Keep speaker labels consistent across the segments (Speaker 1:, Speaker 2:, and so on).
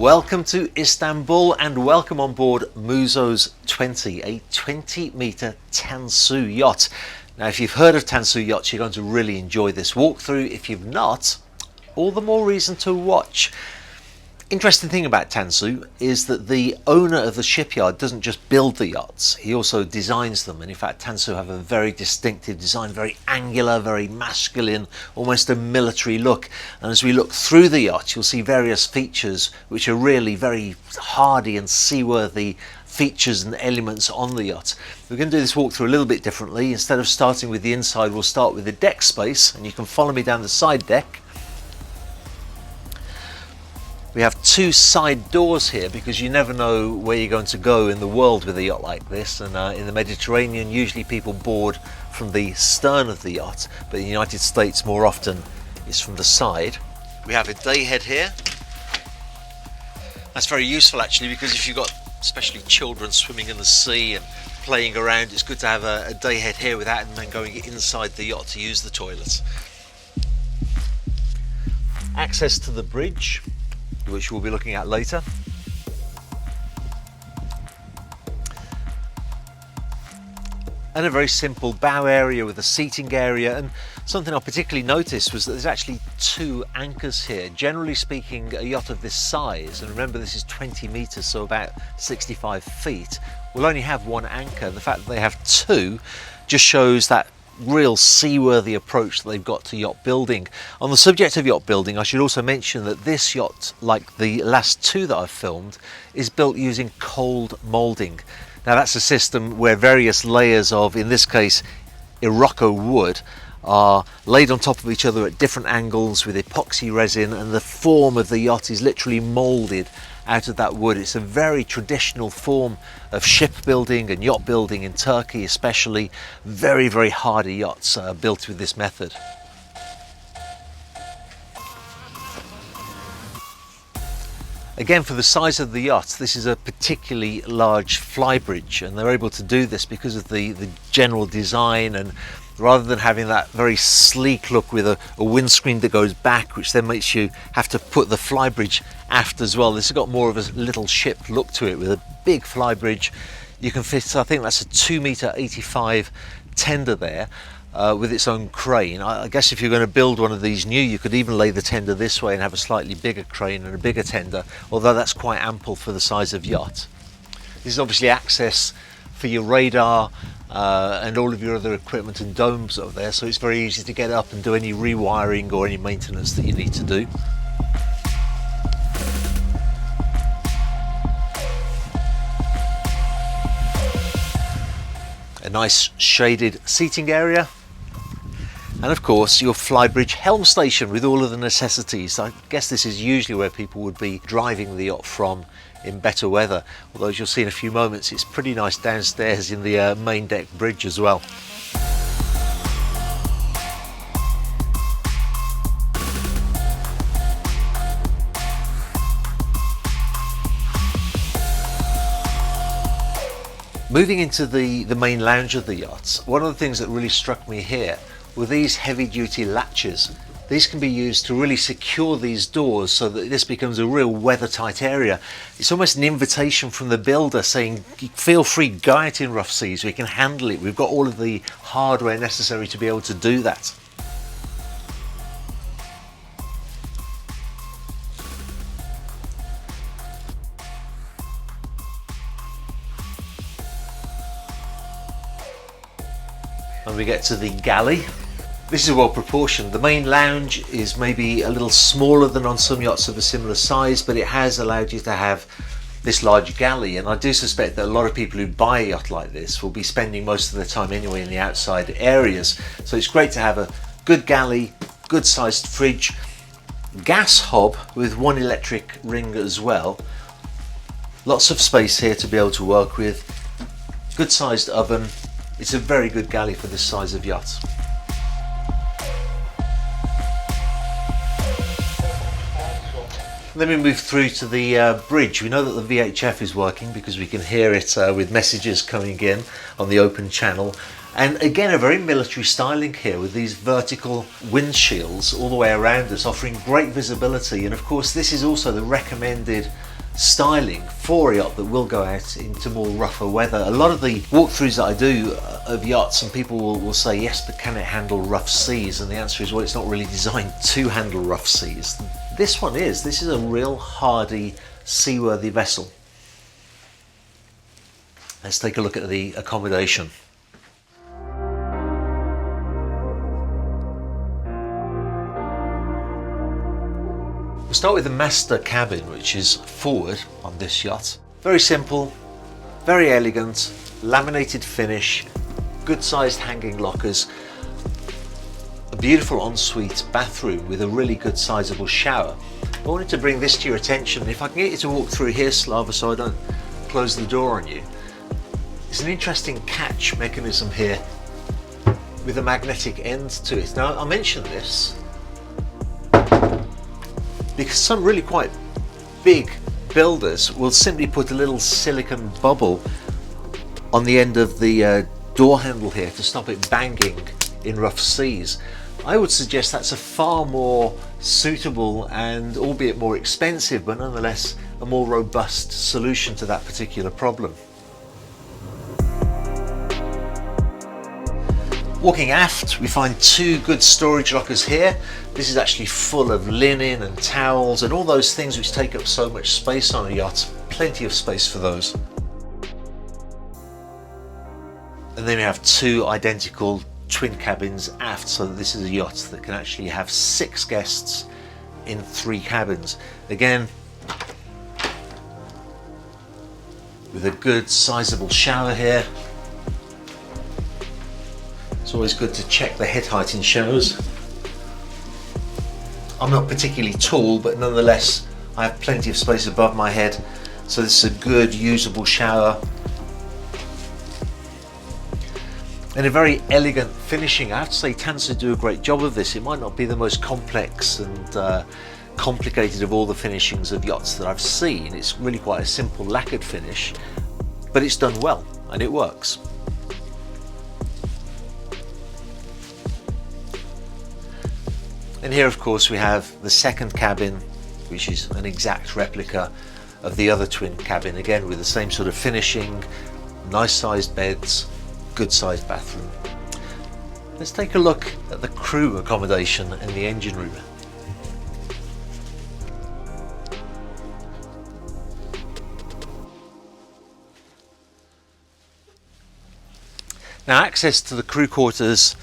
Speaker 1: Welcome to Istanbul and welcome on board Muzo'S 20, a 20-metre Tansu yacht. Now if you've heard of Tansu yachts, you're going to really enjoy this walkthrough. If you've not, all the more reason to watch. Interesting thing about Tansu is that the owner of the shipyard doesn't just build the yachts, he also designs them. And in fact Tansu have a very distinctive design, very angular, very masculine, almost a military look. And as we look through the yacht, you'll see various features which are really very hardy and seaworthy features and elements on the yacht. We're going to do this walkthrough a little bit differently. Instead of starting with the inside, we'll start with the deck space, and you can follow me down the side deck. We have two side doors here because you never know where you're going to go in the world with a yacht like this, and in the Mediterranean usually people board from the stern of the yacht, but in the United States more often it's from the side. We have a day head here. That's very useful actually, because if you've got especially children swimming in the sea and playing around, it's good to have a day head here without them then going inside the yacht to use the toilets. Access to the bridge, which we'll be looking at later. And a very simple bow area with a seating area. And something I particularly noticed was that there's actually two anchors here. Generally speaking, a yacht of this size, and remember this is 20 meters, so about 65 feet, will only have one anchor. The fact that they have two just shows that real seaworthy approach that they've got to yacht building. On the subject of yacht building, I should also mention that this yacht, like the last two that I've filmed, is built using cold moulding. Now that's a system where various layers of, in this case, Iroko wood are laid on top of each other at different angles with epoxy resin, and the form of the yacht is literally moulded out of that wood. It's a very traditional form of shipbuilding and yacht building in Turkey especially. Very, very hardy yachts are built with this method. Again, for the size of the yacht, this is a particularly large flybridge, and they're able to do this because of the general design, and rather than having that very sleek look with a windscreen that goes back, which then makes you have to put the flybridge aft as well, this has got more of a little ship look to it with a big flybridge. You can fit, I think that's a 2.85 meter tender there with its own crane. I guess if you're going to build one of these new, you could even lay the tender this way and have a slightly bigger crane and a bigger tender, although that's quite ample for the size of yacht. This is obviously access for your radar and all of your other equipment and domes over there, so it's very easy to get up and do any rewiring or any maintenance that you need to do. A nice shaded seating area, and of course your Flybridge Helm Station with all of the necessities. I guess this is usually where people would be driving the yacht from in better weather, although as you'll see in a few moments it's pretty nice downstairs in the main deck bridge as well. Moving into the main lounge of the yachts, one of the things that really struck me here were these heavy duty latches. These can be used to really secure these doors so that this becomes a real weather tight area. It's almost an invitation from the builder saying, feel free, go out in rough seas, we can handle it, we've got all of the hardware necessary to be able to do that. When we get to the galley, this is well proportioned. The main lounge is maybe a little smaller than on some yachts of a similar size, but it has allowed you to have this large galley, and I do suspect that a lot of people who buy a yacht like this will be spending most of their time anyway in the outside areas, so it's great to have a good galley, good sized fridge, gas hob with one electric ring as well, lots of space here to be able to work with, good sized oven. It's a very good galley for this size of yacht. Then we move through to the bridge. We know that the VHF is working because we can hear it with messages coming in on the open channel. And again, a very military styling here with these vertical windshields all the way around us, offering great visibility. And of course, this is also the recommended styling for a yacht that will go out into more rougher weather. A lot of the walkthroughs that I do of yachts, and people will say, yes, but can it handle rough seas? And the answer is, well, it's not really designed to handle rough seas. This one is. This is a real hardy, seaworthy vessel. Let's take a look at the accommodation. We'll start with the master cabin, which is forward on this yacht. Very simple, very elegant, laminated finish, good sized hanging lockers, a beautiful ensuite bathroom with a really good sizable shower. I wanted to bring this to your attention. If I can get you to walk through here, Slava, so I don't close the door on you. There's an interesting catch mechanism here with a magnetic end to it. Now, I mention this because some really quite big builders will simply put a little silicone bubble on the end of the door handle here to stop it banging in rough seas. I would suggest that's a far more suitable and albeit more expensive, but nonetheless a more robust solution to that particular problem. Walking aft, we find two good storage lockers here. This is actually full of linen and towels and all those things which take up so much space on a yacht. Plenty of space for those. And then we have two identical twin cabins aft, so that this is a yacht that can actually have 6 guests in 3 cabins. Again, with a good sizable shower here. It's always good to check the head height in showers. I'm not particularly tall, but nonetheless I have plenty of space above my head, so this is a good usable shower. And a very elegant finishing. I have to say, Tansu do a great job of this. It might not be the most complex and complicated of all the finishings of yachts that I've seen. It's really quite a simple lacquered finish, but it's done well and it works. And here, of course, we have the second cabin, which is an exact replica of the other twin cabin, again with the same sort of finishing, nice sized beds, good sized bathroom. Let's take a look at the crew accommodation and the engine room. Now, access to the crew quarters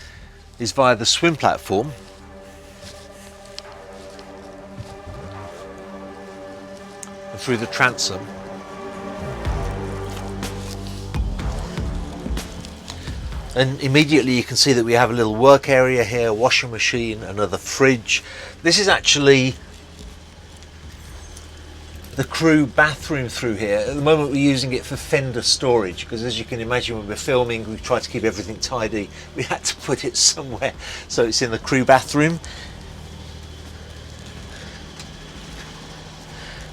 Speaker 1: is via the swim platform. Through the transom. And immediately you can see that we have a little work area here, a washing machine, another fridge. This is actually the crew bathroom through here. At the moment we're using it for fender storage, because as you can imagine, when we're filming we try to keep everything tidy. We had to put it somewhere, so it's in the crew bathroom.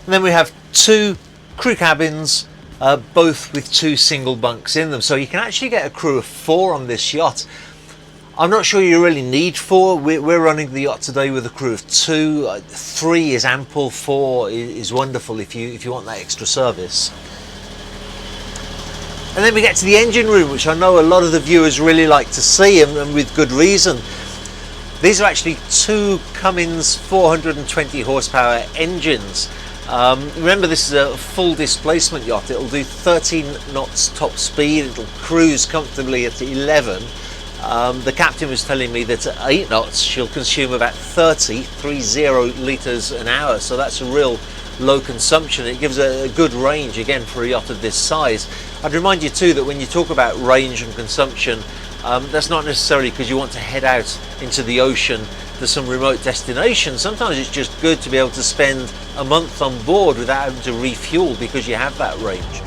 Speaker 1: And then we have 2 crew cabins, both with 2 single bunks in them. So you can actually get a crew of 4 on this yacht. I'm not sure you really need 4. We're running the yacht today with a crew of 2. 3 is ample, 4 is wonderful if you want that extra service. And then we get to the engine room, which I know a lot of the viewers really like to see, and with good reason. These are actually 2 Cummins 420 horsepower engines. Remember, this is a full displacement yacht. It'll do 13 knots top speed. It'll cruise comfortably at 11. The captain was telling me that at 8 knots she'll consume about 30 litres an hour, so that's a real low consumption. It gives a good range again for a yacht of this size. I'd remind you too that when you talk about range and consumption, that's not necessarily because you want to head out into the ocean to some remote destination. Sometimes it's just good to be able to spend a month on board without having to refuel because you have that range.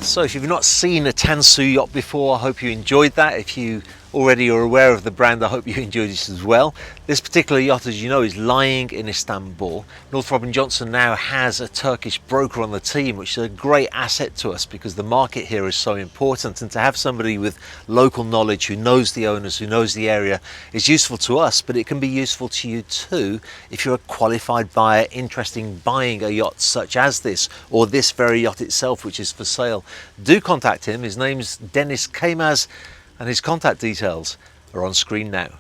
Speaker 1: So if you've not seen a Tansu yacht before, I hope you enjoyed that. If you already are aware of the brand, I hope you enjoyed this as well. This particular yacht, as you know, is lying in Istanbul. Northrop & Johnson now has a Turkish broker on the team, which is a great asset to us because the market here is so important, and to have somebody with local knowledge who knows the owners, who knows the area, is useful to us, but it can be useful to you too if you're a qualified buyer interested in buying a yacht such as this, or this very yacht itself which is for sale. Do contact him. His name's Dennis Kamaz and his contact details are on screen now.